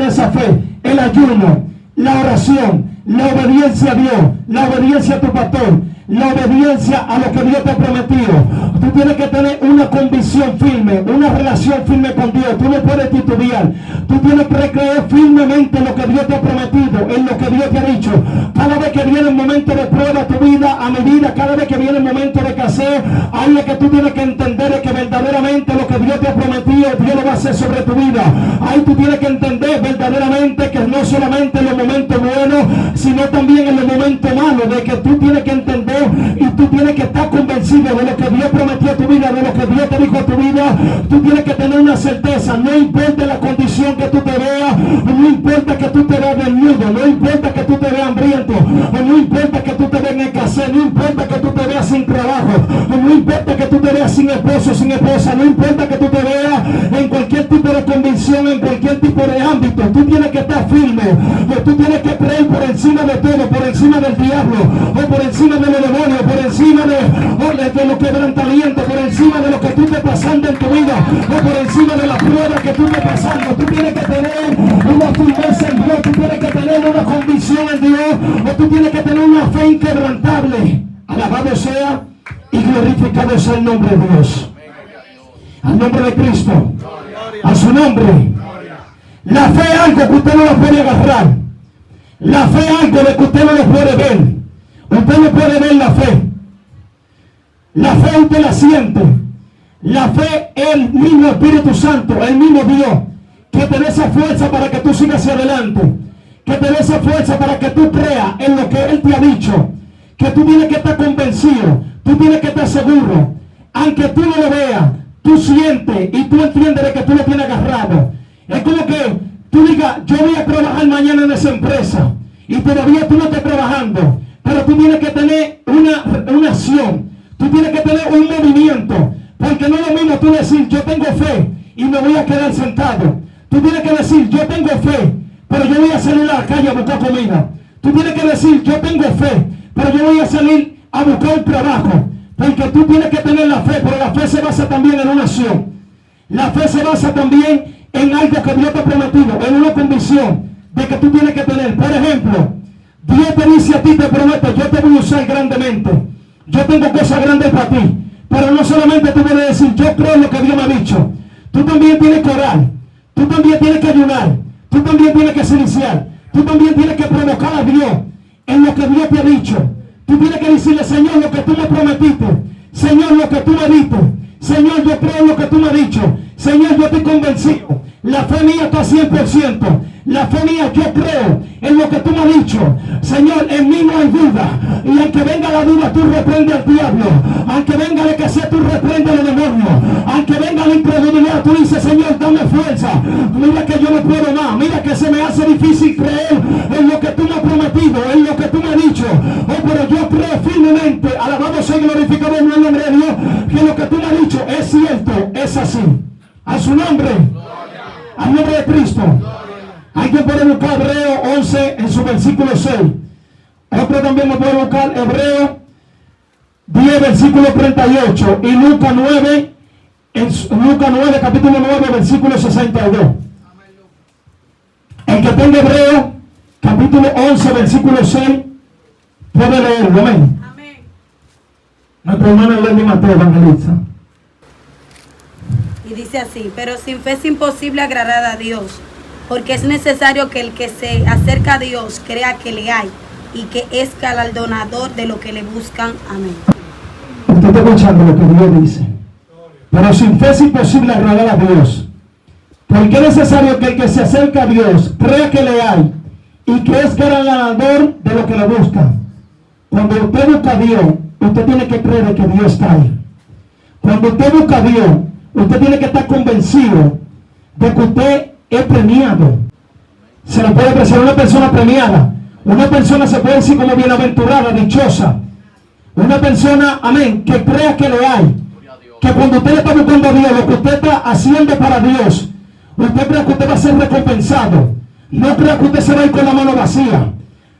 esa fe, el ayuno, la oración, la obediencia a Dios, la obediencia a tu pastor, la obediencia a lo que Dios te ha prometido. Tú tienes que tener una convicción firme, una relación firme con Dios. Tú no puedes titubear. Tú tienes que creer firmemente en lo que Dios te ha prometido, en lo que Dios te ha dicho. Cada vez que viene un momento de prueba a tu vida, a mi vida, cada vez que viene un momento de escasez, ahí es que tú tienes que entender que verdaderamente lo que Dios te ha prometido, Dios lo va a hacer sobre tu vida. Ahí tú tienes que entender verdaderamente que no solamente en los momentos buenos, sino también en los momentos malos, de que tú tienes que entender y tú tienes que estar convencido de lo que Dios prometió a tu vida, de lo que Dios te dijo a tu vida. Tú tienes que tener una certeza, no importa la condición que tú te veas, no importa que tú te veas desnudo, no importa que tú te veas hambriento, no importa que tú te veas en escasez, no importa que tú te veas sin trabajo, no importa que tú te veas sin esposo, sin esposa, no importa que tú te veas en cualquier tipo de convicción, en cualquier tipo de ámbito. Tú tienes que estar firme, tú tienes que creer por encima de todo, por encima del diablo, o por encima de los demonios, por encima de los quebrantamientos, por encima de lo que tú estés pasando en tu vida, o por encima de la prueba que tú estés pasando. Tú tienes que tener una firmeza en Dios, tú tienes que tener una convicción en Dios, o tú tienes que tener una fe inquebrantable. Alabado sea y glorificado sea el nombre de Dios. Al nombre de Cristo, a su nombre. La fe es algo que usted no lo puede agarrar. La fe es algo de que usted no lo puede ver. Usted no puede ver la fe. La fe usted la siente. La fe es el mismo Espíritu Santo, el mismo Dios, que te dé esa fuerza para que tú sigas hacia adelante, que te dé esa fuerza para que tú creas en lo que Él te ha dicho, que tú tienes que estar convencido, tú tienes que estar seguro, aunque tú no lo veas, tú sientes y tú entiendes de que tú lo tienes agarrado. Es como que tú digas, yo voy a trabajar mañana en esa empresa, y todavía tú no estás trabajando, pero tú tienes que tener una acción, tú tienes que tener un movimiento, porque no es lo mismo tú decir, yo tengo fe y me voy a quedar sentado. Tú tienes que decir, yo tengo fe, pero yo voy a salir a la calle a buscar comida. Tú tienes que decir, yo tengo fe, pero yo voy a salir a buscar un trabajo. Porque tú tienes que tener la fe, pero la fe se basa también en una acción. La fe se basa también en algo que Dios te ha prometido, en una condición de que tú tienes que tener. Por ejemplo, Dios te dice a ti, te promete, yo te voy a usar grandemente. Yo tengo cosas grandes para ti. Pero no solamente tú puedes decir, yo creo en lo que Dios me ha dicho. Tú también tienes que orar. Tú también tienes que ayunar. Tú también tienes que silenciar. Tú también tienes que provocar a Dios en lo que Dios te ha dicho. Tú tienes que decirle, Señor, lo que tú me prometiste. Señor, lo que tú me diste. Señor, yo creo en lo que tú me has dicho. Señor, yo estoy convencido. La fe mía está 100%. La fe mía, yo creo en lo que tú me has dicho. Señor, en mí no hay duda. Y aunque venga la duda, tú reprende al diablo. Aunque venga la escasez, tú reprende al demonio. Aunque venga la incredulidad, tú dices, Señor, dame fuerza. Mira que yo no puedo más. Mira que se me hace difícil creer en lo que tú me has prometido, en lo que tú me has dicho. Oh, pero yo creo firmemente, alabado sea y glorificado en el nombre de Dios, que lo que tú me has dicho es cierto, es así. A su nombre, al nombre de Cristo. Alguien puede buscar Hebreo 11 en su versículo 6. Otro también me puede buscar Hebreo 10 versículo 38 y Lucas 9, Lucas 9 capítulo 9 versículo 62. El que tenga Hebreo capítulo 11 versículo 6 puede leerlo. Amén. Nuestro hermano Lenny Mateo, evangelista. Y dice así: pero sin fe es imposible agradar a Dios, porque es necesario que el que se acerca a Dios crea que le hay y que es galardonador de lo que le buscan. Amén. Usted está escuchando lo que Dios dice. Pero sin fe es imposible agradar a Dios, porque es necesario que el que se acerca a Dios crea que le hay y que es galardonador de lo que le buscan. Cuando usted busca a Dios, usted tiene que creer que Dios está ahí. Cuando usted busca a Dios, usted tiene que estar convencido de que usted es premiado. Se le puede apreciar una persona premiada. Una persona se puede decir como bienaventurada, dichosa. Una persona, amén, que crea que le hay. Que cuando usted está buscando a Dios, lo que usted está haciendo para Dios, usted crea que usted va a ser recompensado. No crea que usted se va a ir con la mano vacía.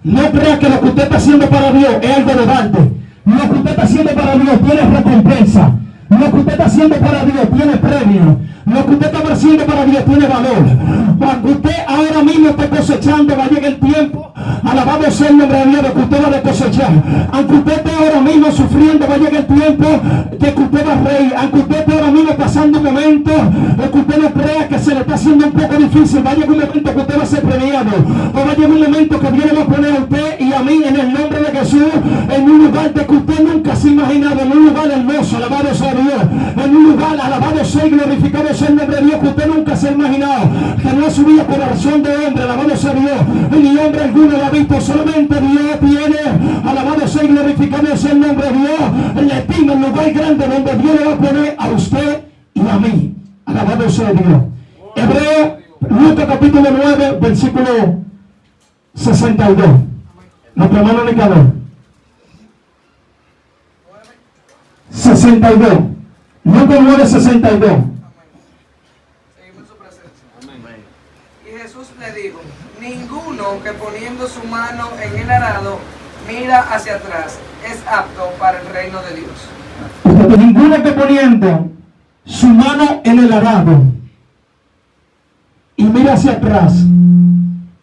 No crea que lo que usted está haciendo para Dios es algo de balde. Lo que usted está haciendo para Dios tiene recompensa. Lo que usted está haciendo para Dios tiene premio. Lo que usted está haciendo para Dios tiene valor. Cuando usted ahora mismo está cosechando, va a llegar el tiempo, alabado sea el nombre de Dios, de que usted va a cosechar. Aunque usted esté ahora mismo sufriendo, va a llegar el tiempo de que usted va a reír. Aunque usted esté ahora mismo pasando un momento de que usted no crea que se le está haciendo un poco difícil, va a llegar un momento que usted va a ser premiado. O va a llegar un momento que Dios le va a poner a usted y a mí en el nombre de Jesús en un lugar de que usted nunca se ha imaginado, en un lugar hermoso, alabado sea Dios, en un lugar alabado sea y glorificado sea el nombre de Dios que usted nunca se ha imaginado, que no ha subido por razón de hombre, alabado sea Dios, ni hombre alguno lo ha visto, solamente Dios tiene, alabado sea y glorificado sea el nombre de Dios, le estima el lugar grande donde Dios le va a poner a usted y a mí, alabado sea Dios. Hebreo, Lucas capítulo 9, versículo 62. Nuestro hermano Nicanor. 62. Lucas 9, 62. Seguimos en su presencia. Amén. Y Jesús le dijo: ninguno que poniendo su mano en el arado mira hacia atrás es apto para el reino de Dios. Ninguno que poniendo su mano en el arado y mira hacia atrás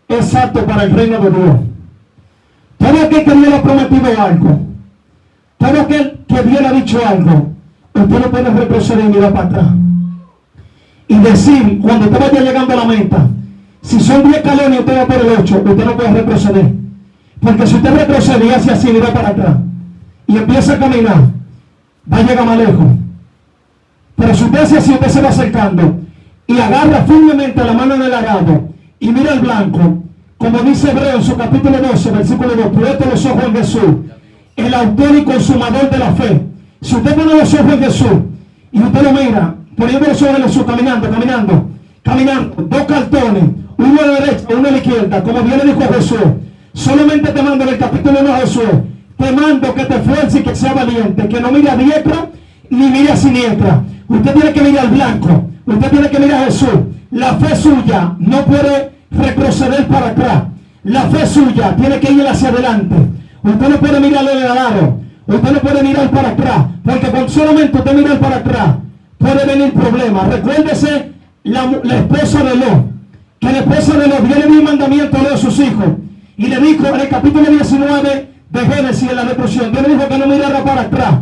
es apto para el reino de Dios. Todo aquel que Dios le ha prometido algo, todo aquel que Dios le ha dicho algo, usted no puede retroceder y mirar para atrás y decir, cuando usted vaya llegando a la meta, si son 10 escalones y usted va por el 8, usted no puede retroceder, porque si usted retrocede y hace así, mira para atrás y empieza a caminar, va a llegar más lejos. Pero si usted hace así, usted se va acercando y agarra firmemente la mano en el arado y mira el blanco, como dice Hebreo en su capítulo 12, versículo 2, puesto los ojos en Jesús, el autor y consumador de la fe. Si usted pone los ojos en Jesús y usted lo mira, poniendo los ojos en Jesús, caminando, dos cartones, uno a la derecha y uno a la izquierda, como bien le dijo a Jesús, solamente te mando en el capítulo 1 a Jesús, te mando que te esfuerces y que sea valiente, que no mire a diestra ni mire a siniestra. Usted tiene que mirar al blanco, usted tiene que mirar a Jesús. La fe suya no puede retroceder para atrás. La fe suya tiene que ir hacia adelante. Usted no puede mirarle al lado, usted no puede mirar para atrás, porque con solamente usted mirar para atrás puede venir problemas. Recuérdese la esposa de Lot, que la esposa de Lot, Dios le dio un mandamiento a Lot a sus hijos y le dijo en el capítulo 19 de Génesis, en la destrucción, Dios le dijo que no mirara para atrás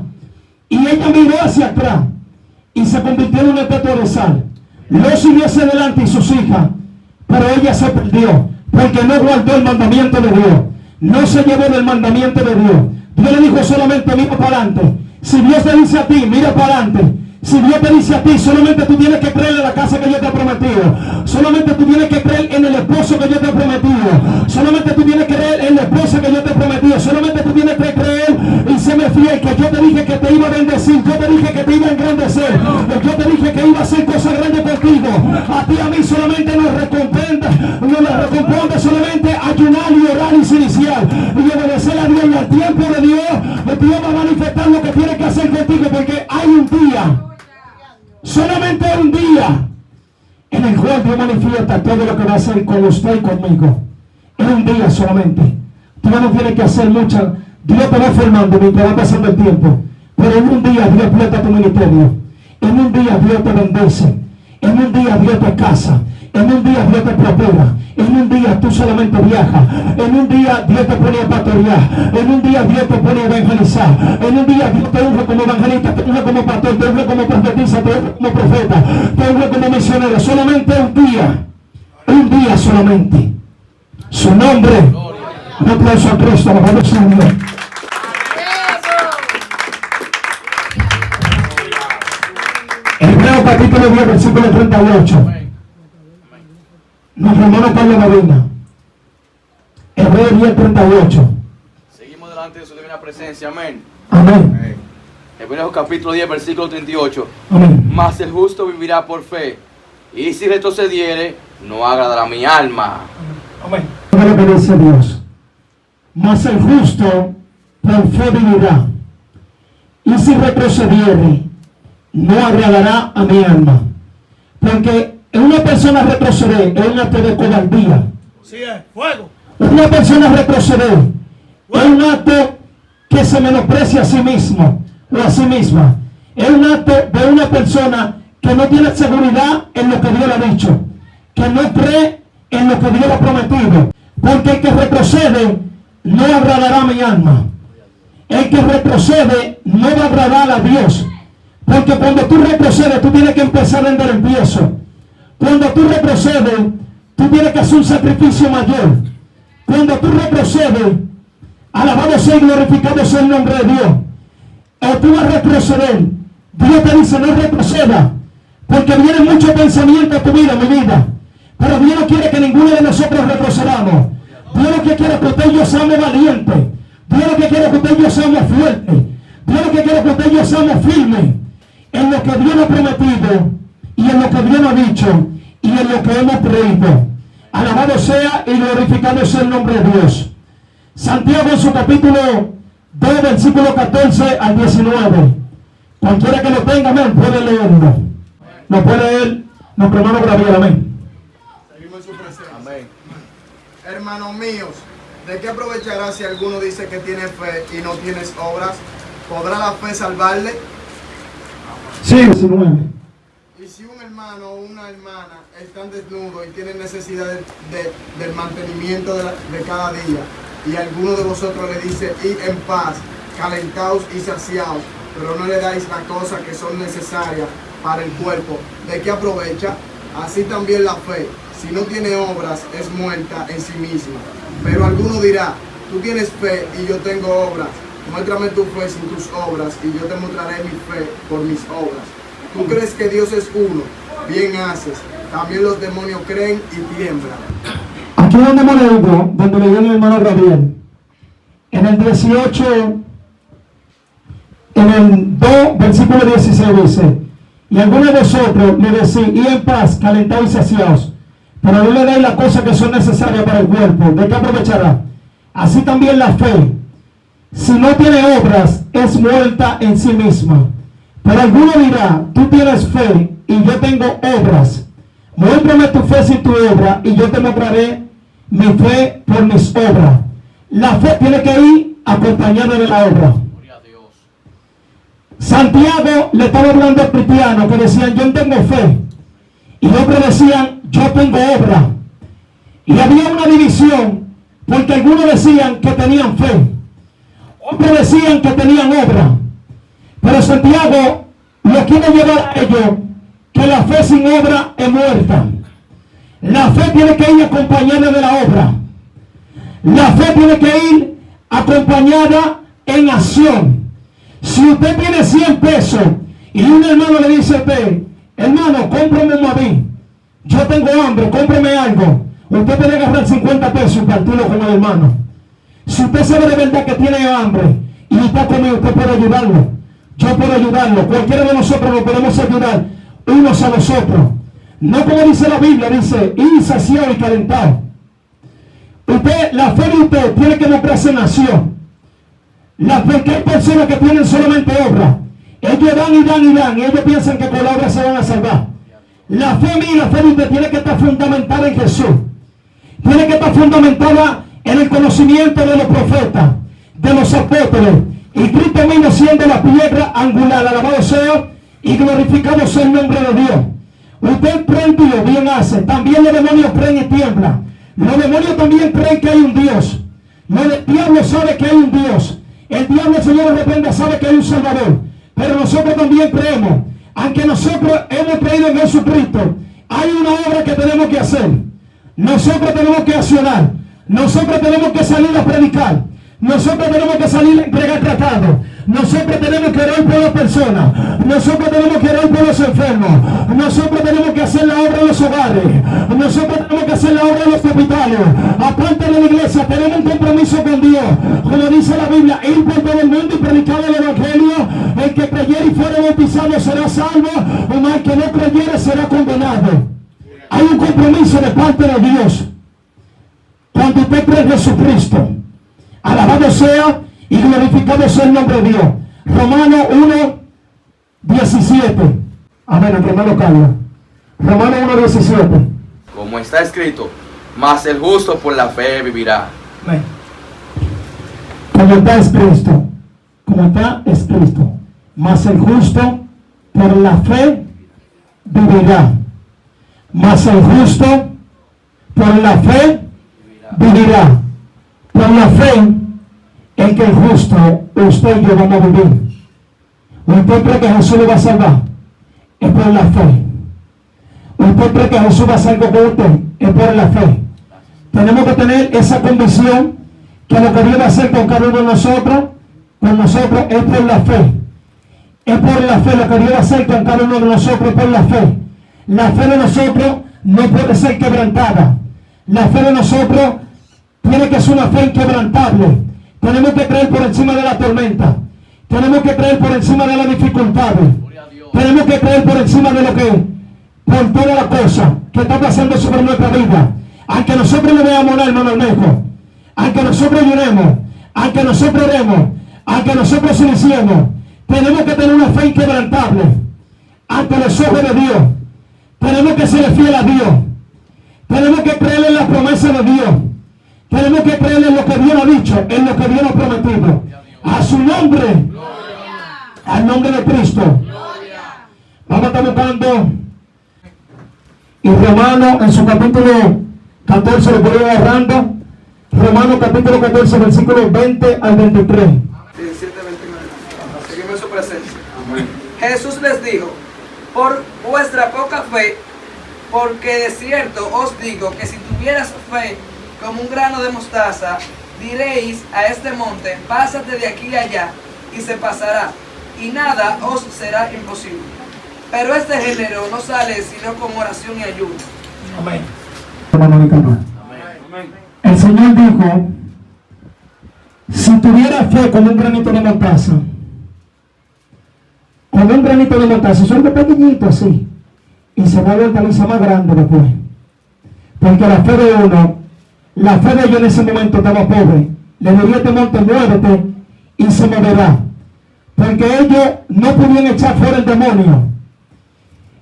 y ella miró hacia atrás y se convirtió en un estatua de sal. Lot siguió hacia adelante y sus hijas, pero ella se perdió porque no guardó el mandamiento de Dios, no se llevó del mandamiento de Dios. Dios le dijo solamente mira para adelante. Si Dios te dice a ti mira para adelante, si Dios te dice a ti, solamente tú tienes que creer en la casa que yo te he prometido, solamente tú tienes que creer en el esposo que yo te he prometido, solamente tú tienes que creer en la esposa que yo te he prometido, solamente tú tienes que creer y serme fiel, que yo te dije que te iba a bendecir, yo te dije que te iba a engrandecer, yo te dije que iba a hacer cosas grandes contigo. A ti, a mí solamente nos recompensa solamente ayunar y orar y iniciar y obedecer a Dios, y al tiempo de Dios va a manifestar lo que tiene que hacer contigo, porque hay un día, solamente un día en el cual Dios manifiesta todo lo que va a hacer con usted y conmigo. Es un día solamente. Tú no tienes que hacer mucho. Dios te va formando mientras va pasando el tiempo, pero en un día Dios explota tu ministerio, en un día Dios te bendice, en un día Dios te casa, en un día Dios te prospera, en un día tú solamente viajas, en un día Dios te pone a pastorear, en un día Dios te pone a evangelizar, en un día Dios te unge como evangelista, te unge como pastor, te unge como profetisa, te unge como profeta, te unge como misionero. Solamente un día solamente. Su nombre, un aplauso a Cristo, alabado sea Dios. Hebreo capítulo 10, versículo 38. Nuestro hermano Pablo Medina. Hebreo 10, 38. Seguimos delante de su divina presencia. Amén. Amén. Hebreos capítulo 10, versículo 38. Amén. Mas el justo vivirá por fe, y si retrocediere, no agradará mi alma. Amén. Mira lo que dice Dios. Mas el justo por fe vivirá, y si retrocediere, no agradará a mi alma. Porque una persona retroceder es un acto de cobardía. Sí, es fuego. Una persona retroceder es un acto que se menosprecia a sí mismo o a sí misma. Es un acto de una persona que no tiene seguridad en lo que Dios le ha dicho, que no cree en lo que Dios le ha prometido, porque el que retrocede no agradará a mi alma. El que retrocede no va a agradar a Dios, porque cuando tú retrocedes tú tienes que empezar desde el empiezo. Cuando tú retrocedes tú tienes que hacer un sacrificio mayor. Cuando tú retrocedes, alabado sea y glorificado sea el nombre de Dios, o tú vas a retroceder, Dios te dice no retroceda, porque vienen muchos pensamientos a tu vida, mi vida, pero Dios no quiere que ninguno de nosotros retrocedamos. Dios lo que quiere es que usted y yo seamos valientes. Dios lo que quiere es que usted y yo seamos fuertes. Dios lo que quiere es que usted y yo seamos firmes en lo que Dios nos ha prometido y en lo que Dios nos ha dicho y en lo que hemos creído. Alabado sea y glorificado sea el nombre de Dios. Santiago en su capítulo 2, versículo 14 al 19. Cualquiera que lo tenga, amén, puede leerlo. Lo puede leer nuestro hermano Gabriel, amén. Seguimos en su presencia. Amén. Hermanos míos, ¿de qué aprovechará si alguno dice que tiene fe y no tienes obras? ¿Podrá la fe salvarle? Sí, 19. Y si un hermano o una hermana están desnudos y tienen necesidad del mantenimiento de cada día, y alguno de vosotros le dice, id en paz, calentaos y saciaos, pero no le dais las cosas que son necesarias para el cuerpo, ¿de qué aprovecha? Así también la fe, si no tiene obras, es muerta en sí misma. Pero alguno dirá, tú tienes fe y yo tengo obras. Muéstrame tu fe sin tus obras y yo te mostraré mi fe por mis obras. ¿Tú crees que Dios es uno? Bien haces. También los demonios creen y tiemblan. Aquí donde hemos leído, donde leyó el hermano Gabriel, en el 18, en el 2, versículo 16 dice, y algunos de vosotros le decís, y en paz, calentaos y saciaos, pero no le dais las cosas que son necesarias para el cuerpo, ¿de qué aprovechará? Así también la fe, si no tiene obras, es muerta en sí misma. Pero alguno dirá, tú tienes fe y yo tengo obras. Muéstrame tu fe sin tu obra y yo te mostraré mi fe por mis obras. La fe tiene que ir acompañada de la obra. Gloria a Dios. Santiago le estaba hablando a cristianos que decían, yo tengo fe. Y otros decían, yo tengo obra. Y había una división, porque algunos decían que tenían fe. Otros decían que tenían obra. Pero Santiago lo quiere llevar a ellos que la fe sin obra es muerta. La fe tiene que ir acompañada de la obra. La fe tiene que ir acompañada en acción. Si usted tiene 100 pesos y un hermano le dice a usted, hermano, cómprame un maví, yo tengo hambre, cómprame algo, usted tiene que agarrar 50 pesos y partirlo con el hermano. Si usted sabe de verdad que tiene hambre y está conmigo, usted puede ayudarlo. Yo puedo ayudarlo. Cualquiera de nosotros nos podemos ayudar unos a los otros. No como dice la Biblia, dice, y saciado y calentado. Usted, la fe de usted tiene que mostrarse en acción. La fe, que hay personas que tienen solamente obra. Ellos dan y dan y dan, y ellos piensan que con la obra se van a salvar. La fe mía y la fe de usted tiene que estar fundamentada en Jesús. Tiene que estar fundamentada en el conocimiento de los profetas, de los apóstoles, y Cristo mismo siendo la piedra angular. Alabado sea y glorificado sea el nombre de Dios. Usted cree en Dios, bien hace. También los demonios creen y tiemblan. Los demonios también creen que hay un Dios. El diablo sabe que hay un Dios. El diablo, Señor, de repente sabe que hay un Salvador. Pero nosotros también creemos. Aunque nosotros hemos creído en Jesucristo, hay una obra que tenemos que hacer. Nosotros tenemos que accionar. Nosotros tenemos que salir a predicar. Nosotros tenemos que salir a entregar tratados. Nosotros tenemos que orar por las personas. Nosotros tenemos que orar por los enfermos. Nosotros tenemos que hacer la obra en los hogares. Nosotros tenemos que hacer la obra en los hospitales. Aparte de la iglesia, tenemos un compromiso con Dios. Como dice la Biblia, ir por todo el mundo y predicar el evangelio. El que creyere y fuere bautizado será salvo, o el que no creyere será condenado. Hay un compromiso de parte de Dios. Cuando usted cree en Jesucristo, alabado sea y glorificado sea el nombre de Dios. Romanos 1:17. Amén, hermano Carlos. Romanos 1:17. Como está escrito, mas el justo por la fe vivirá. Amén. Como está escrito, mas el justo por la fe vivirá. Mas el justo por la fe vivirá. Por la fe en que el justo, usted y yo vamos a vivir. ¿Usted cree que Jesús le va a salvar? Es por la fe. ¿Usted cree que Jesús va a hacer algo con usted? Es por la fe. Tenemos que tener esa convicción que lo que Dios va a hacer con cada uno de nosotros, con nosotros, es por la fe. Es por la fe. Lo que Dios va a hacer con cada uno de nosotros es por la fe. La fe de nosotros no puede ser quebrantada. La fe de nosotros tiene que ser una fe inquebrantable. Tenemos que creer por encima de la tormenta. Tenemos que creer por encima de las dificultades. Tenemos que creer por encima de lo que, por toda la cosa que está pasando sobre nuestra vida. Aunque nosotros le veamos, hermano Almejo, aunque nosotros lloremos, aunque nosotros oremos, aunque nosotros iniciemos, tenemos que tener una fe inquebrantable ante los ojos de Dios. Tenemos que ser fiel a Dios. Tenemos que creer en las promesas de Dios. Tenemos que creer en lo que Dios ha dicho, en lo que Dios ha prometido. A su nombre, al nombre de Cristo. Vamos a estar buscando. Y Romanos en su capítulo 14, lo voy agarrando. Romanos capítulo 14, versículos 20 al 23. 17, 29. Seguimos en su presencia. Jesús les dijo: por vuestra poca fe, porque de cierto os digo que si tuvieras fe como un grano de mostaza, diréis a este monte: pásate de aquí a allá, y se pasará, y nada os será imposible. Pero este género no sale sino con oración y ayuno. Amén. El Señor dijo: si tuviera fe como un granito de mostaza, como un granito de mostaza, son de pequeñito así, y se va a ver hortaliza más grande después. Porque la fe de uno, la fe de ellos en ese momento estaba pobre. Le diría a este monte: muévete, y se moverá. Porque ellos no podían echar fuera el demonio.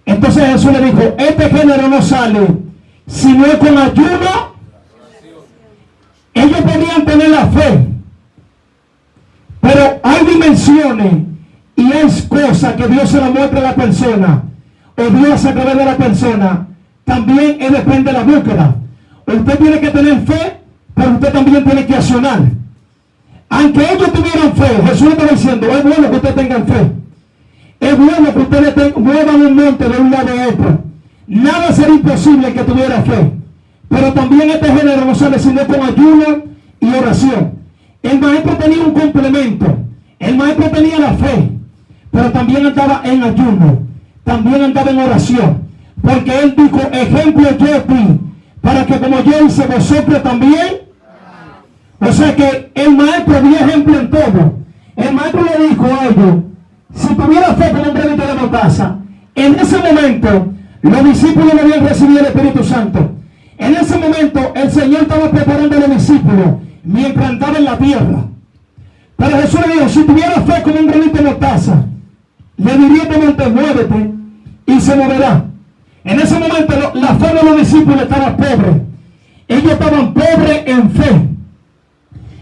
Entonces Jesús le dijo: este género no sale si no es con ayuno. Ellos podían tener la fe, pero hay dimensiones y es cosas que Dios se la muestra a la persona, o Dios a través de la persona. También depende de la búsqueda. Usted tiene que tener fe, pero usted también tiene que accionar. Aunque ellos tuvieran fe, Jesús le está diciendo: es bueno que ustedes tengan fe. Es bueno que ustedes muevan un monte de un lado a otro. Nada sería imposible que tuviera fe. Pero también este género no sale sino con ayuno y oración. El maestro tenía un complemento. El maestro tenía la fe, pero también andaba en ayuno. También andaba en oración. Porque él dijo: ejemplo yo a ti, para que como yo hice, vosotros también. O sea que el maestro dio ejemplo en todo. El maestro le dijo a ellos: si tuviera fe como un granito de mostaza. En ese momento los discípulos no habían recibido el Espíritu Santo. En ese momento el Señor estaba preparando a los discípulos mientras andaba en la tierra. Pero Jesús le dijo: si tuviera fe como un granito de mostaza, le diría a monte: muévete, y se moverá. En ese momento la fe de los discípulos estaba pobre. Ellos estaban pobres en fe.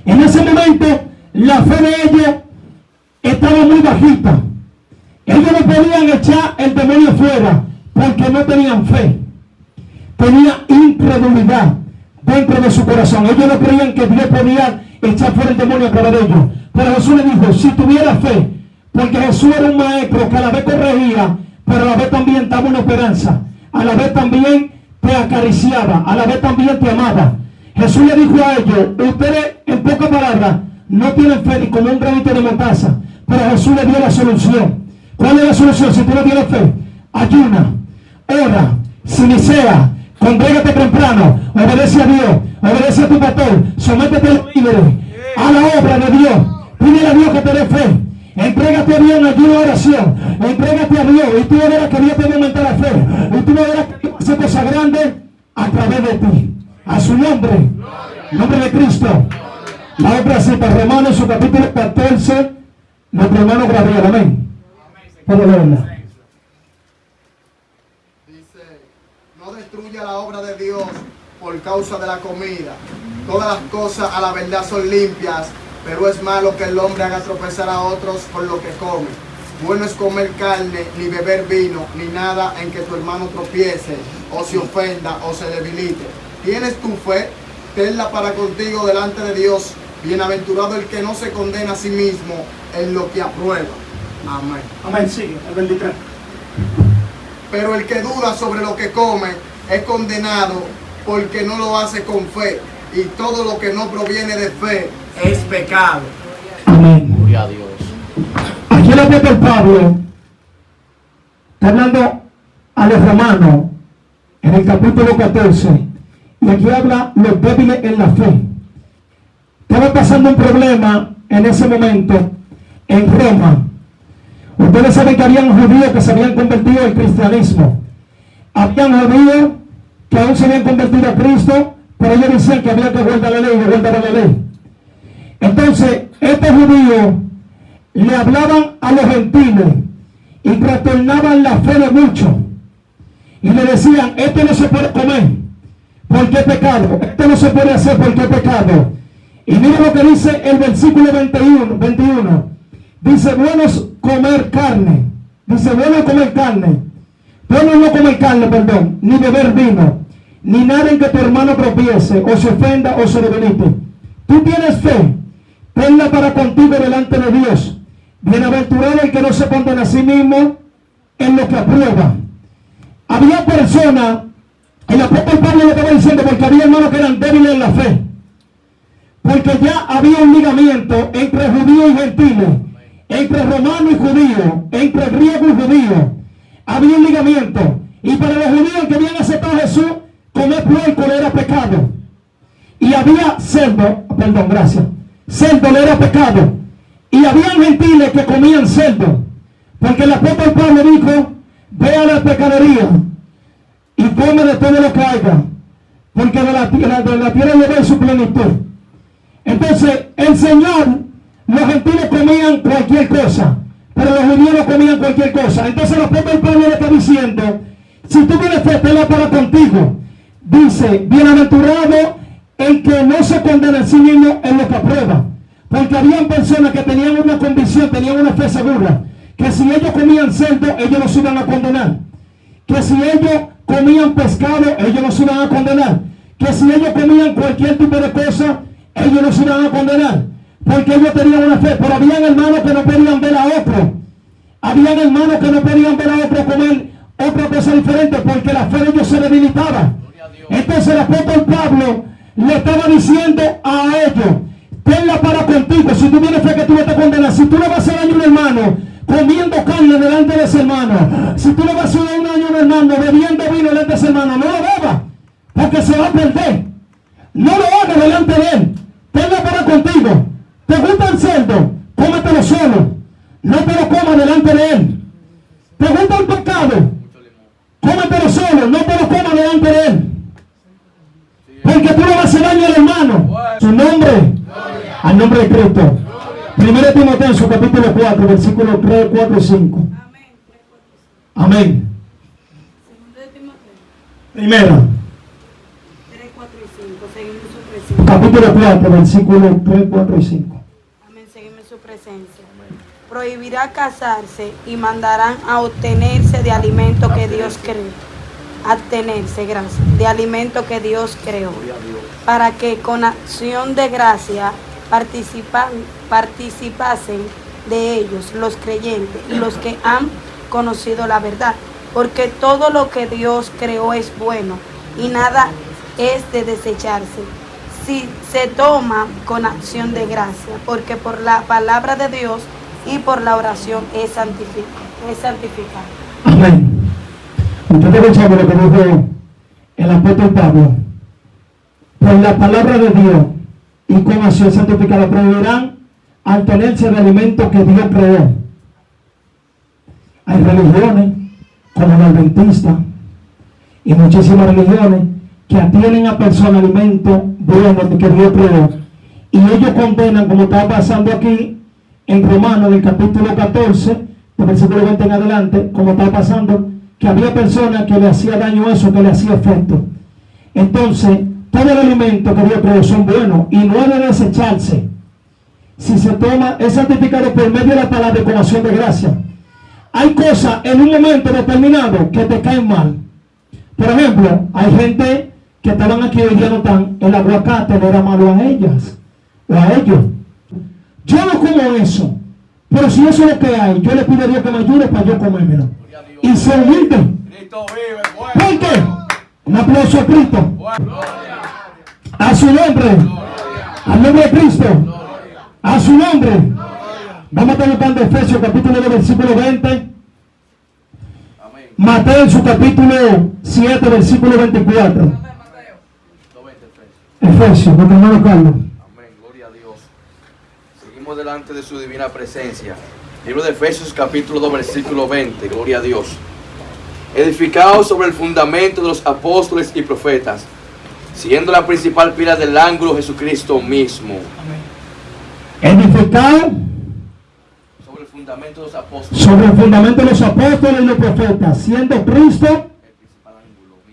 En ese momento la fe de ellos estaba muy bajita. Ellos no podían echar el demonio fuera porque no tenían fe. Tenía incredulidad dentro de su corazón. Ellos no creían que Dios podía echar fuera el demonio a través de ellos. Pero Jesús le dijo: si tuviera fe, porque Jesús era un maestro que a la vez corregía, pero a la vez también daba una esperanza, a la vez también te acariciaba, a la vez también te amaba. Jesús le dijo a ellos: ustedes, en pocas palabras, no tienen fe ni como un granito de mostaza. Pero Jesús le dio la solución. ¿Cuál es la solución? Si tú no tienes fe, ayuna, ora, sinicea, congrégate temprano, obedece a Dios, obedece a tu pastor, sométete a los líderes, a la obra de Dios. Pídele a Dios que te dé fe. Entrégate a Dios en ayuno y oración. Entrégate a Dios y tú verás que Dios te va a aumentar la fe. Y tú verás que Dios hace cosas grandes a través de ti. A su nombre, nombre de Cristo. La otra cita, Romanos, su capítulo 14, nuestro hermano Gabriel. Amén. Puedo leerla. Dice: no destruya la obra de Dios por causa de la comida. Todas las cosas a la verdad son limpias, pero es malo que el hombre haga tropezar a otros por lo que come. bueno es comer carne, ni beber vino, ni nada en que tu hermano tropiece, o se ofenda, o se debilite. Tienes tu fe, tenla para contigo delante de Dios. Bienaventurado el que no se condena a sí mismo en lo que aprueba. Amén. Amén, sigue, el 23. Pero el que duda sobre lo que come es condenado porque no lo hace con fe. Y todo lo que no proviene de fe es pecado. Amén. Gloria a Dios. Aquí el apóstol Pablo está hablando a los romanos en el capítulo 14. Y aquí habla los débiles en la fe. Estaba pasando un problema en ese momento en Roma. Ustedes saben que habían judíos que se habían convertido al cristianismo. Habían judíos que aún se habían convertido a Cristo, pero ellos decían que había que guardar la ley y no guardar la ley. Entonces, estos judíos le hablaban a los gentiles y trastornaban la fe de muchos. Y le decían, esto no se puede comer porque es pecado. Esto no se puede hacer porque es pecado. Y mira lo que dice el versículo 21. Dice, bueno es comer carne. Dice, bueno es comer carne. Bueno no comer carne, perdón, ni beber vino, ni nada en que tu hermano tropiece, o se ofenda, o se debilite. Tú tienes fe, tenla para contigo delante de Dios. Bienaventurado el que no se condena a sí mismo en lo que aprueba. Había personas, el apóstol Pablo lo estaba diciendo, porque había hermanos que eran débiles en la fe. Porque ya había un ligamiento entre judíos y gentiles, entre romano y judío, entre griego y judío. Había un ligamiento. Y para los judíos que habían aceptado a Jesús, comer puerco le era pecado. Y había cerdo le era pecado. Y había gentiles que comían cerdo. Porque el apóstol Pablo dijo, ve a la pescadería y come de todo lo que haya. Porque de la tierra le doy su plenitud. Entonces, el Señor, los gentiles comían cualquier cosa, pero los judíos no comían cualquier cosa. Entonces el apóstol Pablo le está diciendo, si tú tienes fe, tenla para contigo. Dice, bienaventurado el que no se condena a sí mismo en lo que aprueba. Porque habían personas que tenían una convicción, tenían una fe segura, que si ellos comían cerdo, ellos no se iban a condenar. Que si ellos comían pescado, ellos no se iban a condenar. Que si ellos comían cualquier tipo de cosa, ellos no se iban a condenar. Porque ellos tenían una fe. Pero habían hermanos que no podían ver a otro. Habían hermanos que no podían ver a otro comer otra cosa diferente, porque la fe de ellos se debilitaba. Entonces el apóstol Pablo le estaba diciendo a ellos, tenla para contigo. Si tú tienes fe, que tú no te condenas. Si tú le vas a hacer daño a un hermano comiendo carne delante de ese hermano, si tú le vas a hacer daño a un hermano bebiendo vino delante de ese hermano, no lo bebas, porque se va a perder. No lo hagas delante de él. Tenla para contigo. ¿Te gusta el cerdo? Cómetelo solo. No te lo comas delante de él. ¿Te gusta el pecado? Cómetelo solo. No te lo comas delante de él. Porque tú le vas a hacer daño al hermano. Su nombre, al nombre de Cristo. 1 Timoteo capítulo 4, versículos 3, 4 y 5. Amén. Primera. Capítulo 4, versículos 3, 4 y 5. Amén, seguimos su presencia. Prohibirá casarse y mandarán a obtenerse de alimento que Dios creó. Abstenerse, gracias, de alimento que Dios creó. Para que con acción de gracia participasen de ellos los creyentes y los que han conocido la verdad. Porque todo lo que Dios creó es bueno y nada es de desecharse si se toma con acción de gracia, porque por la palabra de Dios y por la oración es santificado. Amén. Ustedes escucharon lo que dijo el apóstol Pablo. Por la palabra de Dios y con acción santificada prohibirán al tenerse de alimento que Dios creó. Hay religiones como la adventista y muchísimas religiones que atienen a personas alimentos buenos que Dios creó, y ellos condenan, como está pasando aquí en Romanos, en el capítulo 14, del versículo 20 en adelante, como está pasando, que había personas que le hacía daño a eso, que le hacía efecto. Entonces, todo el alimento que Dios creó son buenos y no debe desecharse. Si se toma, es santificado por medio de la palabra y con acción de gracia. hay cosas en un momento determinado que te caen mal. Por ejemplo, hay gente que estaban aquí hoy día, no están, el aguacate le era malo a ellas o a ellos. Yo no como eso, pero si eso es lo que hay, yo le pido a Dios que me ayude para yo comérmelo y ser humilde. ¿Por qué? Un aplauso a Cristo, a su nombre, al nombre de Cristo, a su nombre. Vamos a estar buscando Efesios capítulo 2 versículo 20, Mateo en su capítulo 7 versículo 24. Efesios, nuestro hermano Carlos. Amén, gloria a Dios. Seguimos delante de su divina presencia. Libro de Efesios capítulo 2 versículo 20, gloria a Dios. Edificados sobre el fundamento de los apóstoles y profetas, siendo la principal pila del ángulo Jesucristo mismo. Edificado Sobre el fundamento de los apóstoles. sobre el fundamento de los apóstoles y los profetas, siendo Cristo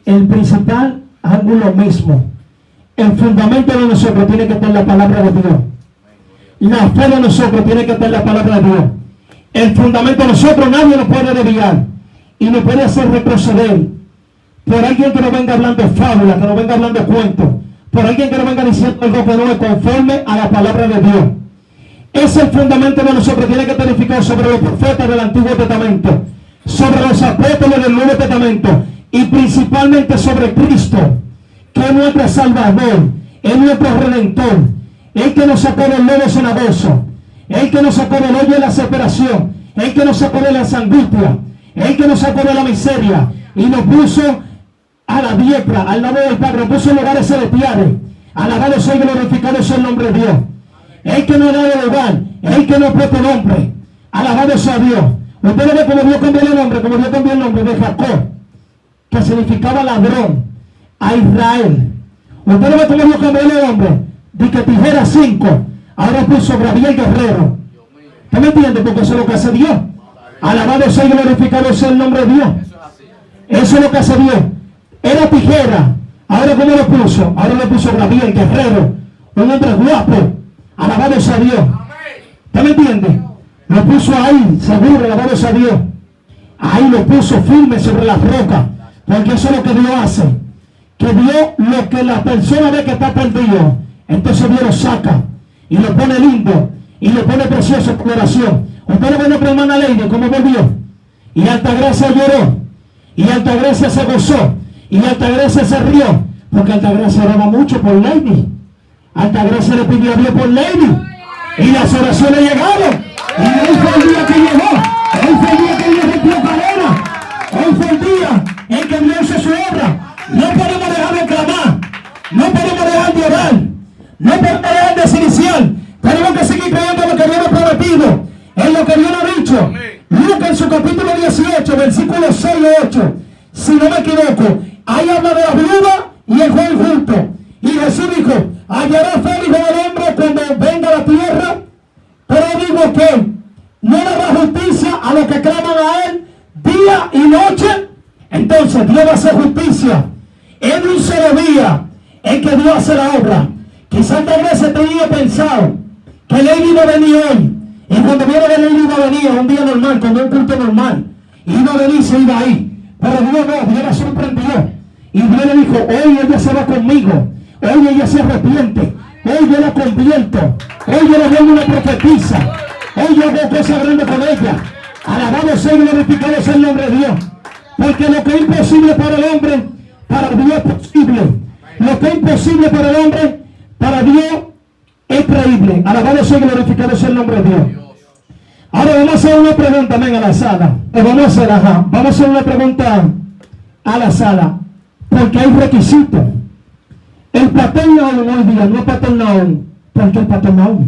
el principal ángulo mismo. El fundamento de nosotros tiene que estar en la palabra de Dios. La fe de nosotros tiene que estar en la palabra de Dios. El fundamento de nosotros nadie nos puede desviar y nos puede hacer retroceder por alguien que nos venga hablando fábula, que nos venga hablando cuentos, por alguien que nos venga diciendo algo que no es conforme a la palabra de Dios. Ese el fundamento de nosotros tiene que estar edificado sobre los profetas del Antiguo Testamento, sobre los apóstoles del Nuevo Testamento y principalmente sobre Cristo, que es nuestro Salvador, es nuestro Redentor, el que nos sacó del lodo cenagoso, el que nos sacó del hoyo de la separación, el que nos sacó de las angustias, el que nos sacó de la miseria y nos puso a la diestra, al lado del Padre, nos puso en lugares celestiales. Alabado sea y glorificado sea el nombre de Dios. El que nos da el hogar, el que nos puso nombre. Alabado sea Dios. Usted ve como Dios cambió el nombre, como Dios cambió el nombre de Jacob, que significaba ladrón, a Israel. Usted ve como Dios cambió el nombre de que tijera 5, ahora puso Gabriel Guerrero. ¿Usted me entiende? Porque eso es lo que hace Dios. Alabado sea y glorificado sea el nombre de Dios. Eso es lo que hace Dios. Era tijera, ahora ¿cómo lo puso? Ahora le puso Gabriel Guerrero, un hombre guapo. Alabado sea Dios. ¿Usted me entiende? Lo puso ahí, seguro, alabado sea Dios. Ahí lo puso firme sobre la roca, porque eso es lo que Dios hace. Que Dios, lo que la persona ve que está perdido, entonces Dios lo saca y lo pone lindo y lo pone precioso por oración. Usted lo ve nuestra hermana Lady, cómo volvió. Y Altagracia lloró, y Altagracia se gozó, y Altagracia se rió, porque Altagracia oraba mucho por Lady. Altagracia le pidió a Dios por Lady, y las oraciones llegaron. Y hoy fue el día que llegó, hoy fue el día que Dios rompió cadena, hoy fue el día en que Dios hizo su obra. No podemos dejar de clamar, no podemos dejar de orar, no podemos dejar de desiniciar. Tenemos que seguir creyendo en lo que Dios nos ha prometido, en lo que Dios nos ha dicho. Lucas en su capítulo 18, versículos 6 y 8, si no me equivoco, ahí habla de la viuda y el juez justo. Y Jesús dijo, hallará fe el Hijo del Hombre cuando venga a la tierra, pero digo que no le da justicia a los que claman a Él día y noche. Entonces Dios va a hacer justicia en un solo día en que Dios hace la obra. Quizás tal vez se tenía pensado que Lady iba a venir hoy, y cuando viene de Lady iba a venir un día normal, con un culto normal, y iba a venir, se iba ahí, pero Dios no, Dios la sorprendió, y Dios le dijo, hoy ella se va conmigo, hoy ella se arrepiente, hoy yo la convierto, hoy yo la vuelvo una profetisa, hoy yo hago cosas grandes con ella. Alabado sea y glorificado sea el nombre de Dios, porque lo que es imposible para el hombre, para Dios es posible. Lo que es imposible para el hombre, para Dios es creíble. Alabado sea y glorificado sea el nombre de Dios. Ahora vamos a hacer una pregunta, amén, a la sala. Vamos a hacer una pregunta a la sala, porque hay requisitos. El pastor Naúm hoy día no es pastor Naúm, porque el pastor Naúm.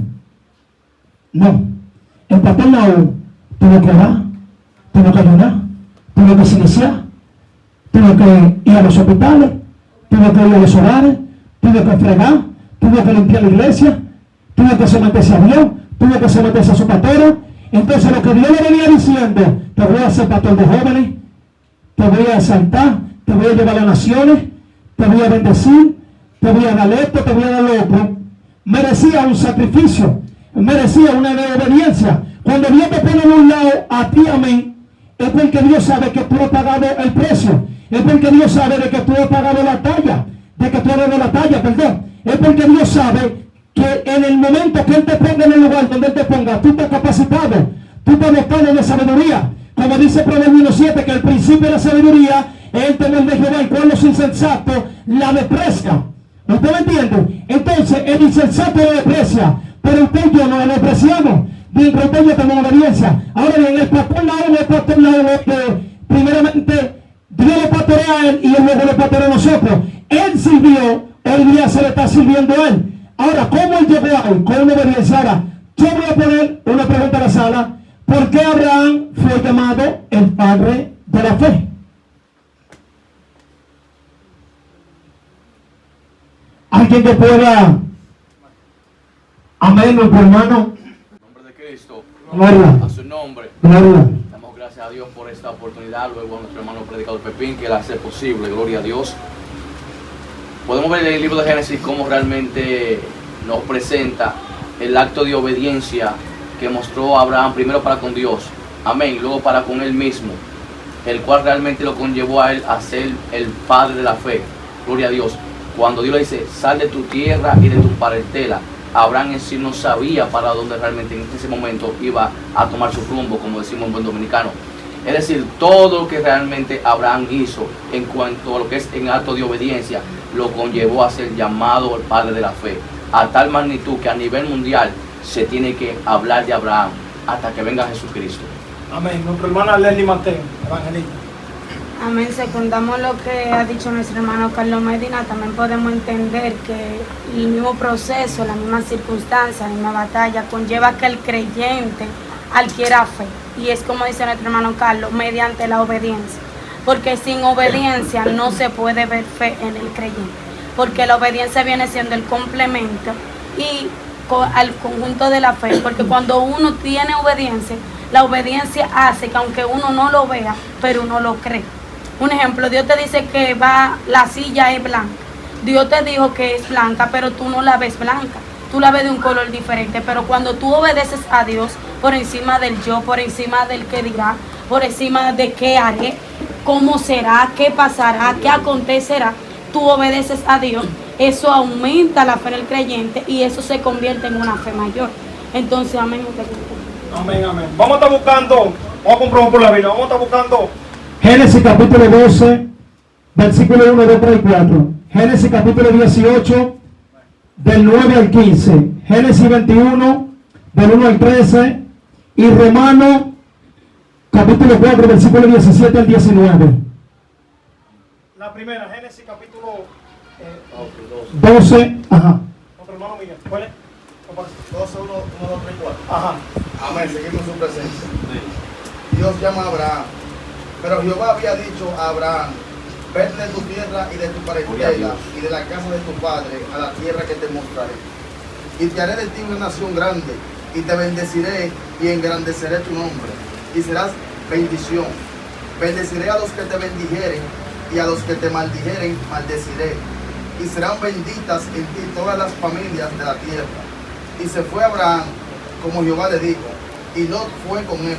No. El pastor Naúm tuvo que orar, tuvo que ayunar, tuvo que silenciar, tuvo que ir a los hospitales, tuvo que ir a los hogares, tuvo que fregar, tuvo que limpiar la iglesia, tuvo que someterse a Dios, tuvo que someterse a su pastor. Entonces lo que Dios le venía diciendo, te voy a hacer pastor de jóvenes, te voy a exaltar, te voy a llevar a las naciones, te voy a bendecir, te voy a dar esto, te voy a dar lo otro. Merecía un sacrificio, merecía una obediencia. Cuando Dios te pone en un lado a ti, a mí, es porque Dios sabe que tú has pagado el precio. Es porque Dios sabe de que tú has pagado la talla. De que tú has dado la talla, perdón. Es porque Dios sabe que en el momento que Él te ponga en el lugar donde Él te ponga, tú estás capacitado. Tú estás dotado de sabiduría. Como dice Proverbios 7, que el principio de la sabiduría es el temor de Jehová, y con los insensatos la desprecia. ¿Usted me entiende? Entonces, el insensato lo desprecia, pero usted y yo no lo despreciamos. Mientras usted y yo tenemos obediencia. Ahora bien, el pastor Naúm es pastor Naúm que primeramente Dios lo pastorea a él y él luego lo pastorea a nosotros. Él sirvió, hoy día se le está sirviendo a él. Ahora, ¿cómo él llegó ahí? Con una obediencia. Ahora, yo voy a poner una pregunta a la sala. ¿Por qué Abraham fue llamado el padre de la fe? ¿Alguien que pueda? Amén, nuestro hermano. En nombre de Cristo, Gloria. a su nombre, Gloria. damos gracias a Dios por esta oportunidad. Luego a nuestro hermano predicador Pepín, que la hace posible. Gloria a Dios. Podemos ver en el libro de Génesis cómo realmente nos presenta el acto de obediencia que mostró Abraham, primero para con Dios, amén, y luego para con él mismo, el cual realmente lo conllevó a él a ser el padre de la fe. Gloria a Dios. Cuando Dios le dice, sal de tu tierra y de tu parentela, Abraham en sí no sabía para dónde realmente en ese momento iba a tomar su rumbo, como decimos en buen dominicano. Es decir, todo lo que realmente Abraham hizo en cuanto a lo que es en acto de obediencia, lo conllevó a ser llamado el padre de la fe, a tal magnitud que a nivel mundial se tiene que hablar de Abraham hasta que venga Jesucristo. Amén. Nuestra hermana Leslie Mateo, evangelista. Amén. Secundamos lo que ha dicho nuestro hermano Carlos Medina. También podemos entender que el mismo proceso, la misma circunstancia, la misma batalla conlleva que el creyente adquiera fe. Y es como dice nuestro hermano Carlos, mediante la obediencia. Porque sin obediencia no se puede ver fe en el creyente. Porque la obediencia viene siendo el complemento y al conjunto de la fe. Porque cuando uno tiene obediencia, la obediencia hace que aunque uno no lo vea, pero uno lo cree. Un ejemplo, Dios te dice que la silla es blanca. Dios te dijo que es blanca, pero tú no la ves blanca. Tú la ves de un color diferente. Pero cuando tú obedeces a Dios, por encima del yo, por encima del que dirá, por encima de qué haré, cómo será, qué pasará, qué acontecerá, tú obedeces a Dios. Eso aumenta la fe del creyente y eso se convierte en una fe mayor. Entonces, amén. Amén, amén. Vamos a estar buscando, vamos a comprobar por la Biblia, vamos a estar buscando Génesis capítulo 12, versículo 1, 2, 3 y 4. Génesis capítulo 18, del 9 al 15. Génesis 21, del 1 al 13. Y Romanos capítulo 4, versículo 17 al 19. la primera, Génesis capítulo 12, ajá. Nuestro hermano Miguel. ¿Cuál es? 12, 1, 2, 3, 4. Ajá. Amén, seguimos su presencia. Dios llama a Abraham. Pero Jehová había dicho a Abraham, vete de tu tierra y de tu parentela y de la casa de tu padre a la tierra que te mostraré. Y te haré de ti una nación grande, y te bendeciré y engrandeceré tu nombre, y serás bendición. Bendeciré a los que te bendijeren, y a los que te maldijeren, maldeciré. Y serán benditas en ti todas las familias de la tierra. Y se fue Abraham, como Jehová le dijo, y Lot fue con él.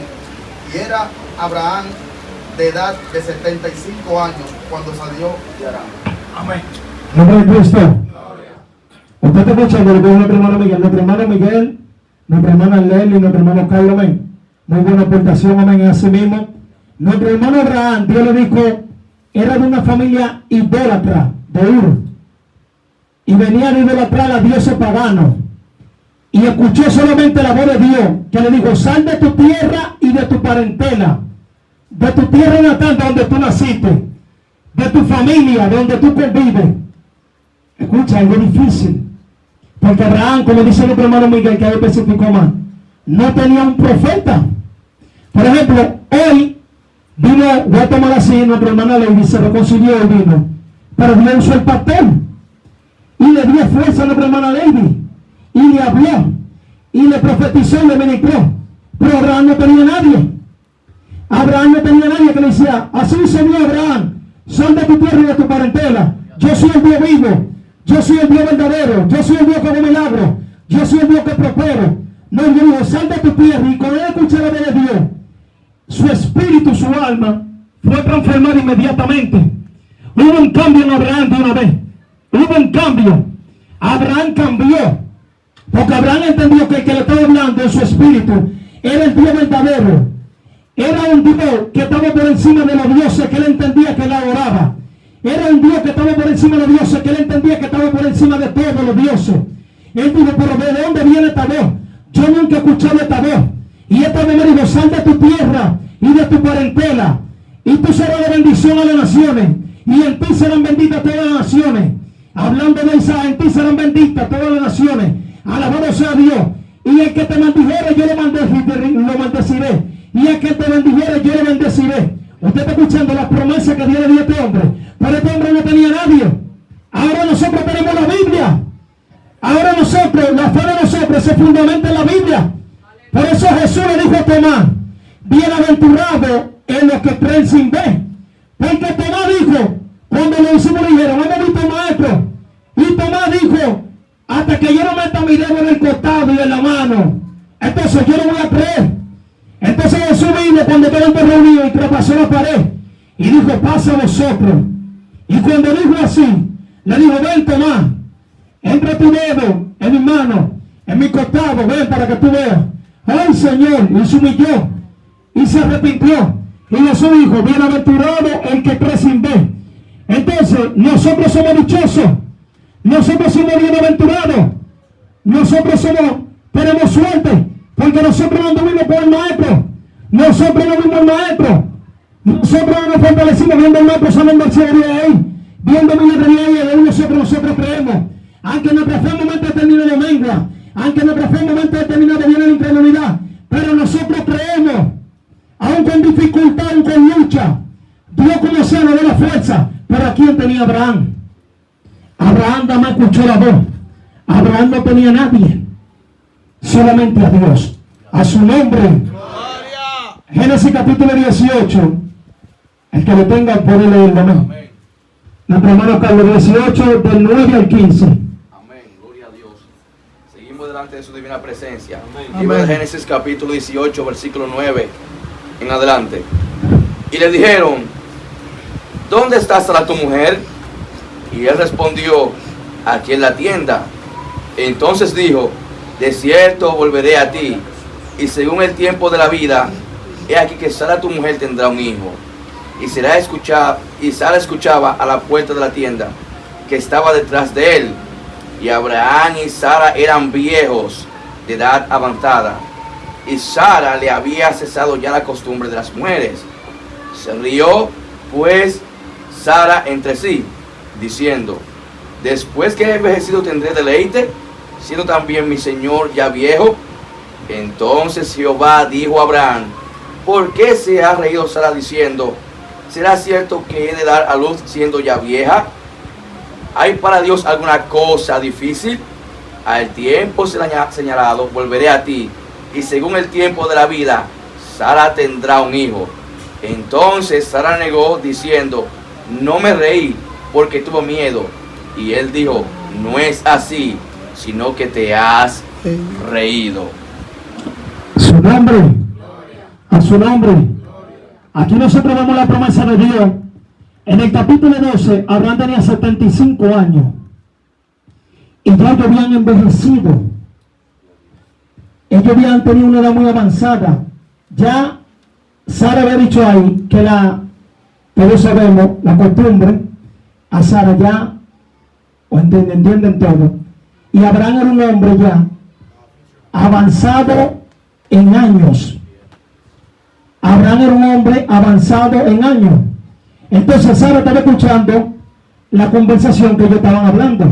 Y era Abraham de edad de 75 años cuando salió de Aram. Amén. Nombre de Cristo. Usted está escuchando lo que dijo nuestro hermano Miguel. Nuestro hermano Miguel, nuestra hermana Leslie, nuestro hermano Carlos, amén. Muy buena aportación, amén, en sí mismo. Nuestro hermano Abraham, Dios le dijo, era de una familia idólatra, de Ur. Y venía de idolatrar a dioses paganos. Y escuchó solamente la voz de Dios, que le dijo, sal de tu tierra y de tu parentela, de tu tierra natal donde tú naciste, de tu familia donde tú convives. Escucha, algo difícil. Porque Abraham, como dice nuestro hermano Miguel, que ahí especificó más, no tenía un profeta. Por ejemplo, hoy vino, voy a tomar así, nuestra hermana Lady se reconcilió y vino, pero Dios usó el pastor y le dio fuerza a nuestra hermana Lady y le habló y le profetizó y le ministró. Pero Abraham no tenía nadie. Abraham no tenía nadie que le decía, así dice Dios, Abraham, sal de tu tierra y de tu parentela. Yo soy el Dios vivo, yo soy el Dios verdadero, yo soy el Dios que hago milagros, yo soy el Dios que prospero. No, Dios dijo, sal de tu tierra, y cuando él escuchó la voz de Dios, su espíritu espíritu, su alma, fue transformada inmediatamente. Hubo un cambio en Abraham de una vez. Hubo un cambio. Abraham cambió. Porque Abraham entendió que el que le estaba hablando en su espíritu era el Dios verdadero. Era un Dios que estaba por encima de los dioses que él entendía que él adoraba. Era un Dios que estaba por encima de los dioses que él entendía que estaba por encima de todos los dioses. Él dijo, pero ¿de dónde viene esta voz? Yo nunca he escuchado esta voz. Y esta voz me dijo, sal de tu tierra y de tu parentela, y tú serás de bendición a las naciones, y en ti serán benditas todas las naciones. Hablando de Isaac, en ti serán benditas todas las naciones. Alabado sea Dios. Y el que te maldijere, yo lo maldeciré. Y el que te bendijere, yo lo bendeciré. Usted está escuchando las promesas que Dios le dio a este hombre. Pero este hombre no tenía nadie. Ahora nosotros tenemos la Biblia. Ahora nosotros, la fe de nosotros se fundamenta en la Biblia. Por eso Jesús le dijo a Tomás, bienaventurado en los que creen sin ver. Porque Tomás dijo, cuando los discípulos dijeron, hemos visto maestro. Y Tomás dijo, hasta que yo no meta mi dedo en el costado y en la mano, entonces yo no voy a creer. Entonces Jesús vino cuando estaban reunidos y traspasó la pared y dijo, pasa a vosotros. Y cuando dijo así, le dijo, ven Tomás, entra tu dedo en mi mano, en mi costado, ven para que tú veas. Ay Señor, y se humilló y se arrepintió. Y Jesús dijo, bienaventurado el que cree sin ver. Entonces, nosotros somos dichosos. Nosotros somos bienaventurados. Nosotros tenemos suerte. Porque nosotros no anduvimos por el maestro. Nosotros no vimos el maestro. Nosotros no nos fortalecimos viendo el maestro sanando al cielo de ahí. Viendo milagros de nosotros creemos. Aunque nuestra fe en momento determinado mengua. Aunque nuestra fe en momento determinado viene la incredulidad. Pero nosotros creemos. Aún con dificultad, aún con lucha. Dios como sea nos da la fuerza. Pero ¿a quién tenía Abraham? Abraham nada más escuchó la voz. Abraham no tenía a nadie. Solamente a Dios. A su nombre. Génesis capítulo 18. El que lo tenga puede leerlo, ¿no? Nuestro hermano Carlos 18 del 9 al 15. Amén, gloria a Dios. Seguimos delante de su divina presencia. Libro de Génesis capítulo 18 versículo 9 en adelante. Y le dijeron, ¿dónde está Sara tu mujer? Y él respondió, aquí en la tienda. Entonces dijo, de cierto volveré a ti, y según el tiempo de la vida, he aquí que Sara tu mujer tendrá un hijo. Y Sara escuchaba a la puerta de la tienda, que estaba detrás de él. Y Abraham y Sara eran viejos, de edad avanzada. Y Sara le había cesado ya la costumbre de las mujeres. Se rió, pues, Sara entre sí, diciendo, después que he envejecido tendré deleite, siendo también mi señor ya viejo. Entonces Jehová dijo a Abraham, ¿por qué se ha reído Sara diciendo, ¿será cierto que he de dar a luz siendo ya vieja? ¿Hay para Dios alguna cosa difícil? Al tiempo señalado volveré a ti, y según el tiempo de la vida, Sara tendrá un hijo. Entonces Sara negó diciendo, no me reí porque tuvo miedo. Y él dijo, no es así, sino que te has reído. Su nombre, a su nombre. Aquí nosotros vemos la promesa de Dios. En el capítulo 12, Abraham tenía 75 años. Y ya ellos habían envejecido. Ellos habían tenido una edad muy avanzada. Ya Sara había dicho ahí que todos sabemos, la costumbre, a Sara ya, o entienden todo. Y Abraham era un hombre ya avanzado en años. Abraham era un hombre avanzado en años. Entonces Sara estaba escuchando la conversación que ellos estaban hablando.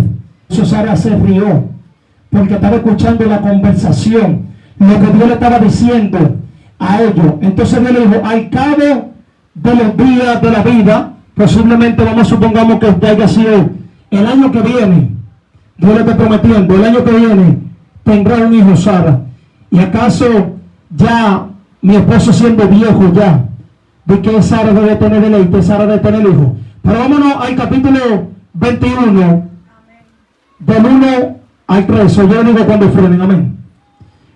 Eso Sara se rió porque estaba escuchando la conversación, lo que Dios le estaba diciendo a ellos. Entonces Dios le dijo, al cabo de los días de la vida, posiblemente supongamos que usted haya sido el año que viene, Dios le está prometiendo, el año que viene tendrá un hijo Sara. ¿Y acaso ya mi esposo siendo viejo ya, de que Sara debe tener deleite, Sara debe tener hijo? Pero vámonos al capítulo 21, del 1 al 3, yo le digo cuando frenen, amén.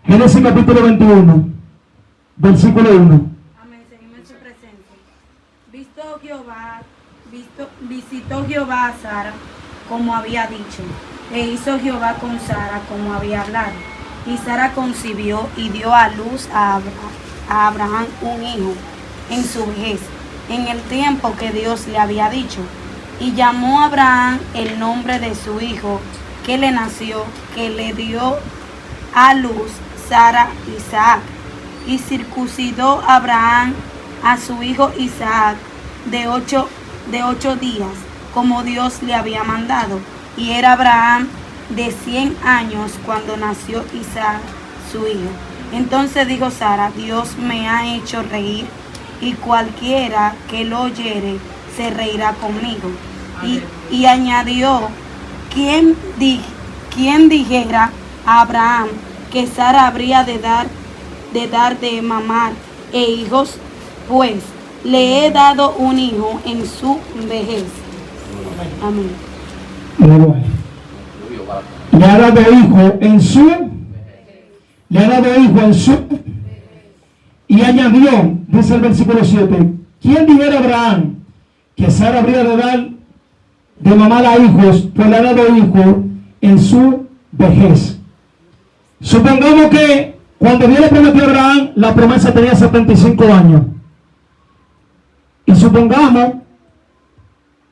Génesis capítulo 21, versículo 1. Amén, seguimos en su presencia. visitó Jehová a Sara como había dicho, e hizo Jehová con Sara como había hablado. Y Sara concibió y dio a luz a Abraham un hijo en su vejez, en el tiempo que Dios le había dicho. Y llamó a Abraham el nombre de su hijo que le nació, que le dio a luz Sara, Isaac. Y circuncidó Abraham a su hijo Isaac de ocho días, como Dios le había mandado. Y era Abraham de 100 años cuando nació Isaac, su hijo. Entonces dijo Sara: Dios me ha hecho reír, y cualquiera que lo oyere se reirá conmigo. Y añadió: ¿Quién dijera a Abraham que Sara habría de dar de mamar e hijos? Pues le he dado un hijo en su vejez. Amén. Le ha dado hijo en su, y añadió, dice el versículo 7, ¿quién dijera a Abraham que Sara habría de dar de mamar a hijos? Pues le ha dado hijo en su vejez. Supongamos que cuando Dios le prometió a Abraham, la promesa tenía 75 años. Y supongamos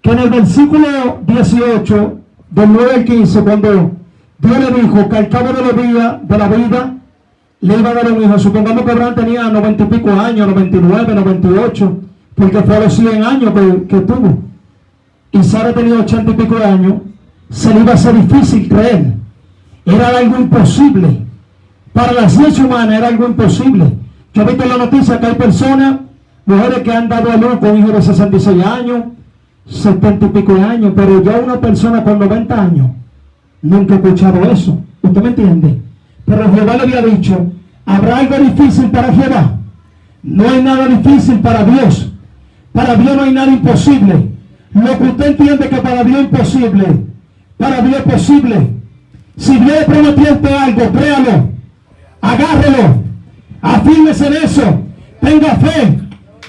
que en el versículo 18, del 9 al 15, cuando Dios le dijo que al cabo de los días de la vida le iba a dar un hijo, supongamos que Abraham tenía 90 y pico años, 99, 98, porque fue a los 100 años que tuvo. Y Sara tenía 80 y pico de años, se le iba a hacer difícil creer. Era algo imposible. Para la ciencia humana era algo imposible. Yo he visto en la noticia que hay personas, mujeres que han dado a luz con hijos de 66 años, 70 y pico de años, pero ya una persona con 90 años, nunca he escuchado eso. ¿Usted me entiende? Pero Jehová le había dicho: ¿habrá algo difícil para Jehová? No hay nada difícil para Dios. Para Dios no hay nada imposible. Lo que usted entiende que para Dios es imposible, para Dios es posible. Si Dios le prometió algo, créalo, agárrelo, afírmese en eso, tenga fe,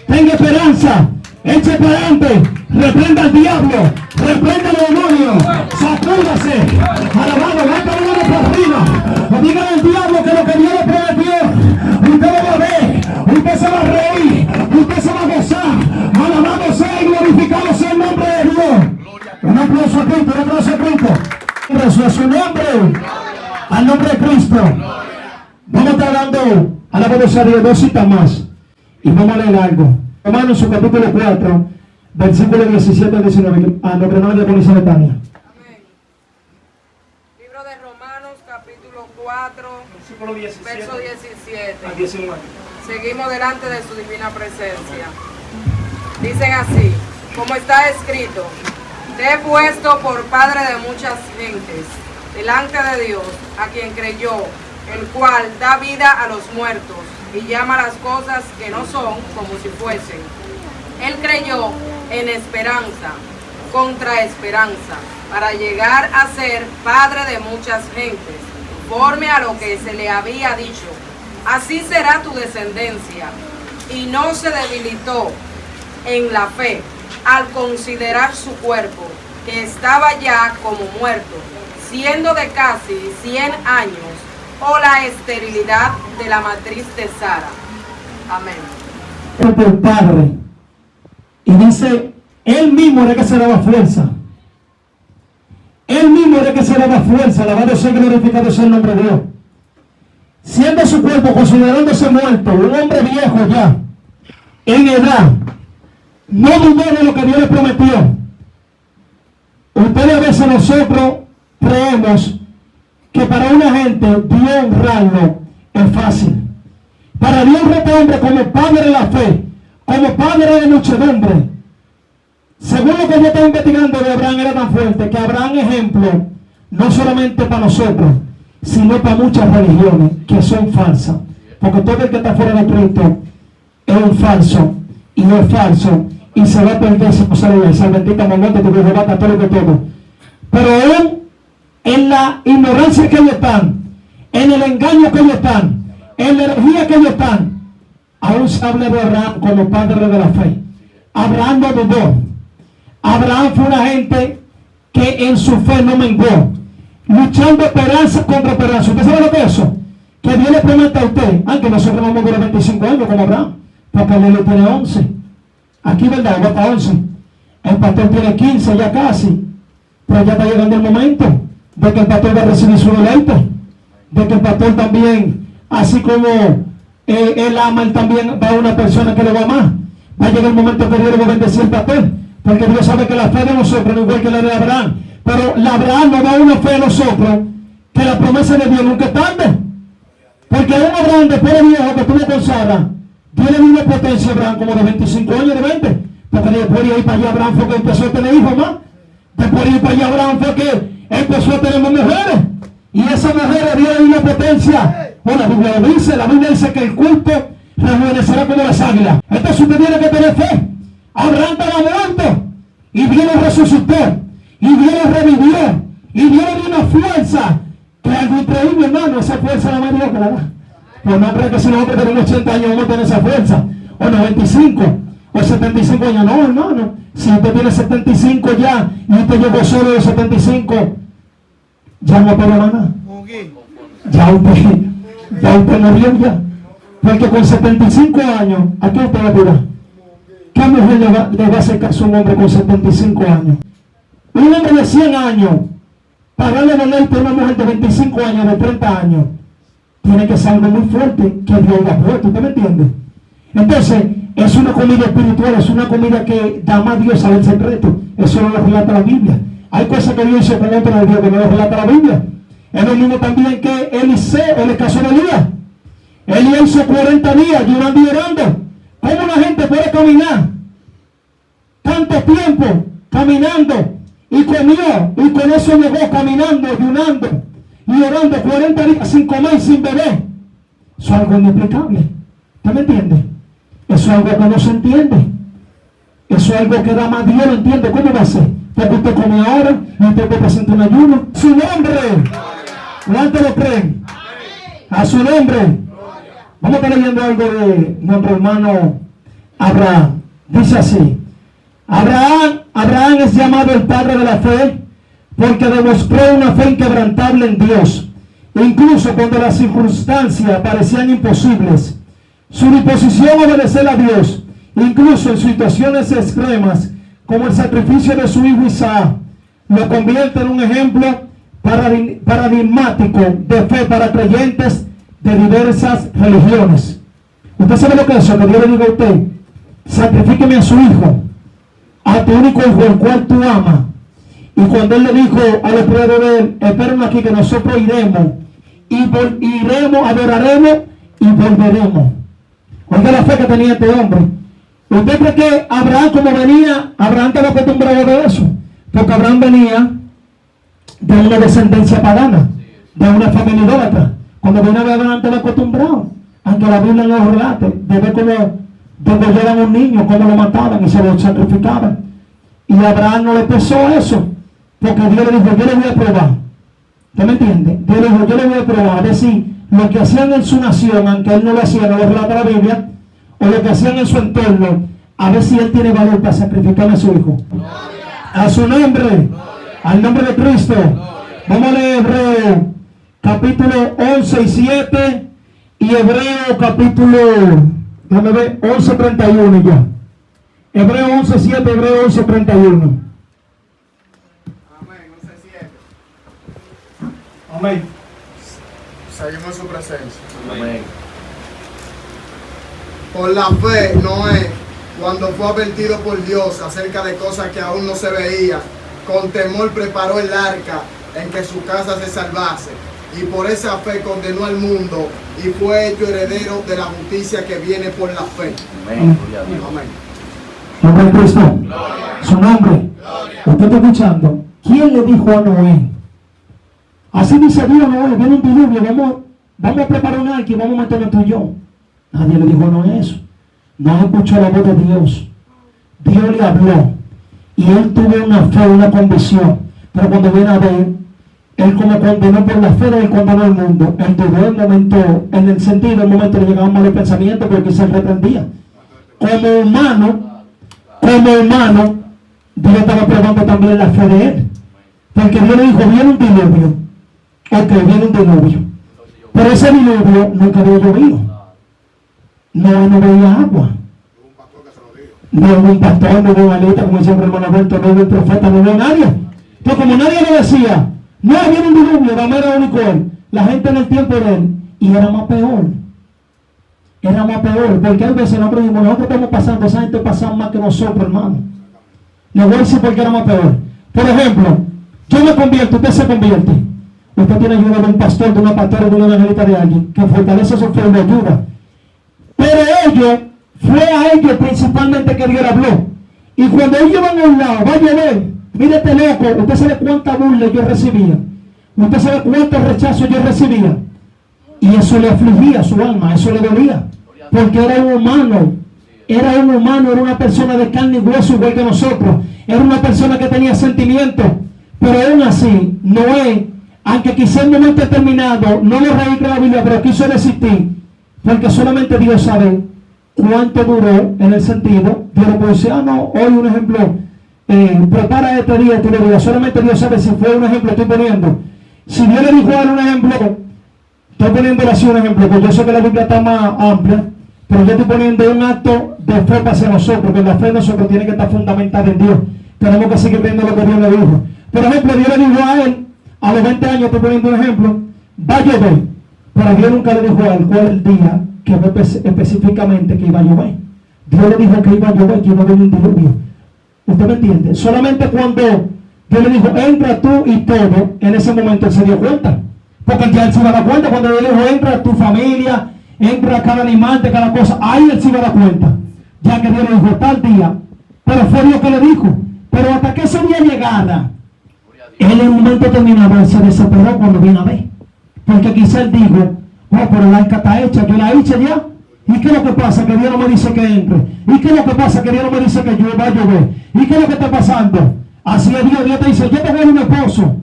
tenga esperanza, eche para adelante, reprenda al diablo, reprenda al demonio, sacúdase, alabado, meta la mano por arriba, o dígale al diablo que lo que Dios le prometió, usted lo va a ver, usted se va a reír, usted se va a gozar, alabado sea y glorificado sea el nombre de Dios. Un aplauso a Cristo, un aplauso a Cristo. A su nombre, al nombre de Cristo. Vamos a estar dando a la voz de Dios 2 citas más y vamos a leer algo. Romanos, su capítulo 4, versículo 17 al 19. A nombre de la policía de Tania. Amén. Libro de Romanos, capítulo 4, Versículo 17. verso 17. Al 19. Seguimos delante de su divina presencia. Dicen así: como está escrito, te he puesto por padre de muchas gentes, delante de Dios, a quien creyó, el cual da vida a los muertos y llama las cosas que no son como si fuesen. Él creyó en esperanza, contra esperanza, para llegar a ser padre de muchas gentes, conforme a lo que se le había dicho: así será tu descendencia. Y no se debilitó en la fe al considerar su cuerpo, que estaba ya como muerto, siendo de casi 100 años, o la esterilidad de la matriz de Sara. Amén. Por padre. Y dice, él mismo era que se daba fuerza. Él mismo era que se daba fuerza. Alabado sea y glorificado sea el nombre de Dios. Siendo su cuerpo, considerándose muerto, un hombre viejo ya, en edad, no dudó de lo que Dios le prometió. Ustedes a veces nosotros creemos que para una gente Dios honrarlo es fácil. Para Dios honrar a este hombre como padre de la fe, como padre de muchedumbre, según lo que yo estoy investigando de Abraham, era tan fuerte que Abraham ejemplo, no solamente para nosotros, sino para muchas religiones que son falsas. Porque todo el que está fuera de Cristo es un falso, y no es falso, y se va a perder si no sale de esa bendita momento porque se va a católico todo. Pero él, en la ignorancia que ellos están, en el engaño que ellos están, en la herejía que ellos están, aún se habla de Abraham como padre de la fe. Abraham no dudó. Abraham fue una gente que en su fe no menguó, luchando esperanza contra esperanza. ¿Usted sabe lo que es eso? Que Dios le promete a usted, aunque nosotros vamos a durar 25 años como Abraham, porque él le tiene 11. Aquí, ¿verdad? Va para 11. El pastor tiene 15 ya casi. Pero ya está llegando el momento de que el pastor va a recibir su deleite. De que el pastor también, así como él ama, él también va a una persona que le va a amar. Va a llegar el momento que Dios le va a bendecir al pastor. Porque Dios sabe que la fe de nosotros no es igual que la de Abraham. Pero la Abraham nos da una fe a nosotros que la promesa de Dios nunca es tarde. Porque un Abraham después de viejo que tuvo con Sara, tiene una potencia Abraham como de 25 años, de 20. Porque después de ir para allá Abraham fue que empezó a tener hijos más. Después de ir para allá Abraham fue que empezó a tener más mujeres. Y esas mujeres dieron una potencia. Bueno, la Biblia dice que el culto rejuvenecerá como las águilas. Entonces usted tiene que tener fe. Abraham estaba muerto y Dios lo resucitó y Dios lo revivió y Dios le dio una fuerza que es algo increíble, hermano. Esa fuerza la más Dios que la da. Pues no creo que si nosotros tenemos 80 años vamos a tener esa fuerza, o 95 o 75 años. No, hermano, si usted tiene 75 ya y usted llegó solo de 75, ya no puede nada. Ya usted murió ya. Porque con 75 años, ¿a qué usted va a durar? ¿Qué mujer le va a hacer caso a un hombre con 75 años? Un hombre de 100 años, para darle deleite a una mujer de 25 años, de 30 años, tiene que ser algo muy fuerte que Dios haya puesto. ¿Usted me entiende? Entonces, es una comida espiritual, es una comida que da más Dios al secreto. Eso no lo relata la Biblia. Hay cosas que Dios hizo con otro de Dios que no lo relata la Biblia. Es lo mismo también que Eliseo, en el caso de Elías. Elías hizo 40 días llorando y orando. ¿Cómo una gente puede caminar tanto tiempo caminando y comió y con eso llegó caminando, ayunando y orando 40 días sin comer y sin beber? Eso es algo inexplicable. ¿Usted me entiende? Eso es algo que no se entiende. Eso es algo que da más Dios lo entiende. ¿Cómo va a ser? Porque usted come ahora y usted te presenta un ayuno. Su nombre. ¿Cuántos lo creen? A su nombre. Vamos a estar leyendo algo de nuestro hermano Abraham. Dice así: Abraham es llamado el padre de la fe porque demostró una fe inquebrantable en Dios, incluso cuando las circunstancias parecían imposibles. Su disposición a obedecer a Dios, incluso en situaciones extremas como el sacrificio de su hijo Isaac, lo convierte en un ejemplo paradigmático de fe para creyentes de diversas religiones. Usted sabe lo que es eso, que Dios le diga a usted: sacrifíqueme a su hijo, a tu único hijo, el cual tú amas. Y cuando él le dijo a los criados de él: esperen aquí que nosotros iremos, iremos, adoraremos y volveremos. Oiga la fe que tenía este hombre. ¿Usted cree que Abraham, como venía, Abraham estaba acostumbrado de eso? Porque Abraham venía de una descendencia pagana, de una familia idólatra. Cuando viene Abraham estaba acostumbrado, aunque la Biblia no lo relate, de ver cómo degollaban a un niño, cómo lo mataban y se lo sacrificaban. Y a Abraham no le pesó eso, porque Dios le dijo: yo le voy a probar. ¿Usted me entiende? Dios le dijo: yo le voy a probar, a ver si lo que hacían en su nación, aunque él no lo hacía, no lo relata la Biblia, o lo que hacían en su entorno, a ver si él tiene valor para sacrificar a su hijo. A su nombre, al nombre de Cristo. Vamos a leer Hebreo capítulo 11 y 7 y Hebreo capítulo, déjame ver, 11:31 ya. Hebreo 11:7, Hebreo 11:31. Amén, 11:7. Amén. Seguimos en su presencia. Amén. Por la fe, Noé, cuando fue advertido por Dios acerca de cosas que aún no se veían, con temor preparó el arca en que su casa se salvase. Y por esa fe condenó al mundo y fue hecho heredero de la justicia que viene por la fe. Amén. Gloria a Dios. Amén. Nombre de Cristo. Su nombre. Usted está escuchando. ¿Quién le dijo a Noé? Así dice Dios: Noé, viene un diluvio, vamos a preparar un arca y vamos a meterlo tú y yo. Nadie le dijo a Noé eso. No escuchó la voz de Dios. Dios le habló y él tuvo una fe, una convicción. Pero cuando viene a ver, él como condenó por la fe de él, condenó al mundo. Él tuvo el momento, en el sentido, el momento le llegaban malos pensamientos porque quizás reprendía. Como humano, como humano, Dios estaba probando también la fe de él. Porque Dios le dijo, viene un diluvio. Ok, viene un diluvio. Pero ese diluvio nunca había llovido. No veía agua. No hubo un pastor, no hubo un alita, como dice el hermano Alberto, no hubo un profeta, no hubo nadie. Entonces, como nadie lo decía, no había un diluvio, no era único él. La gente en el tiempo de él, y era más peor. Era más peor, porque hay veces nosotros decimos, nosotros estamos pasando, esa gente pasa más que nosotros, hermano. Le voy a decir por qué era más peor. Por ejemplo, yo me convierto, usted se convierte. Usted tiene ayuda de un pastor, de una pastora, de una evangelista, de alguien que fortalece su fe y le ayuda. Pero fue a ellos principalmente que Dios habló. Y cuando ellos van a un lado, va a llover. Mire este loco, usted sabe cuánta burla yo recibía. Usted sabe cuánto rechazo yo recibía. Y eso le afligía su alma, eso le dolía. Porque era un humano. Era un humano, era una persona de carne y hueso igual que nosotros. Era una persona que tenía sentimientos. Pero aún así, Noé, aunque quizá en un momento determinado, no lo registra la Biblia, pero quiso resistir. Porque solamente Dios sabe cuánto duró en el sentido. Dios le puede decir, no, hoy un ejemplo, prepara este día, tu vida. Solamente Dios sabe si fue un ejemplo, estoy poniendo. Si Dios le dijo a él un ejemplo, estoy poniendo así un ejemplo, porque yo sé que la Biblia está más amplia, pero yo estoy poniendo un acto de fe hacia nosotros, porque la fe de nosotros tiene que estar fundamentada en Dios. Tenemos que seguir viendo lo que Dios le dijo. Por ejemplo, Dios le dijo a él, a los 20 años, estoy poniendo un ejemplo, va a llover. Pero Dios nunca le dijo a él cuál es el día que fue específicamente que iba a llover. Dios le dijo que iba a llover, que iba a haber un diluvio. ¿Usted me entiende? Solamente cuando Dios le dijo, entra tú y todo, en ese momento él se dio cuenta. Porque ya él se iba a dar cuenta cuando Dios le dijo, entra tu familia, entra cada animal de cada cosa. Ahí él se iba a dar cuenta. Ya que Dios le dijo tal día. Pero fue Dios que le dijo. Pero hasta que ese día llegara, él en un momento determinado se desesperó cuando vino a ver. Porque quizá él dijo, oh, pero la arca está hecha, yo la hice ya. ¿Y qué es lo que pasa? Que Dios no me dice que entre. ¿Y qué es lo que pasa? Que Dios no me dice que va a llover. ¿Y qué es lo que está pasando? Así es Dios. Dios te dice, yo te voy a un esposo.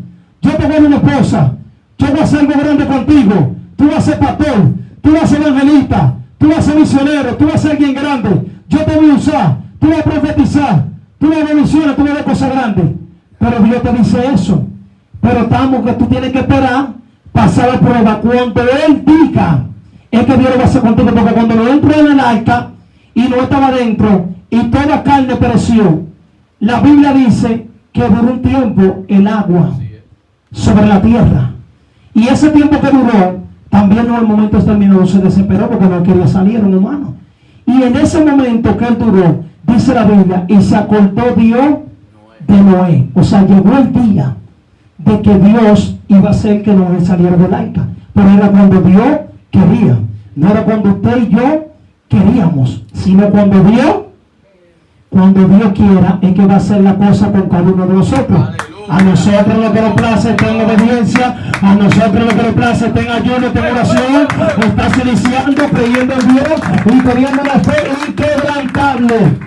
Yo te voy a una esposa. Yo voy a hacer algo grande contigo. Tú vas a ser pastor. Tú vas a ser evangelista. Tú vas a ser misionero. Tú vas a ser alguien grande. Yo te voy a usar. Tú vas a profetizar. Tú vas a ver misiones. Tú vas a ver cosas grandes. Pero Dios te dice eso. Pero estamos que tú tienes que esperar pasar la prueba. Cuando Él diga, es que Dios lo va a hacer contigo. Porque cuando no entró en el arca y no estaba dentro y toda carne pereció, la Biblia dice que duró un tiempo el agua sobre la tierra. Y ese tiempo que duró, también en el momento determinado se desesperó porque no quería salir, era un humano. Y en ese momento que él duró, dice la Biblia, y se acordó Dios de Noé. O sea, llegó el día de que Dios iba a hacer que Noé saliera del arca. Pero era cuando Dios quería. No era cuando usted y yo queríamos, sino cuando Dios quiera, es que va a hacer la cosa con cada uno de nosotros. A nosotros lo que nos place está en obediencia, a nosotros lo que nos place está en ayuno, está en oración, estás iniciando, creyendo en Dios y teniendo la fe inquebrantable.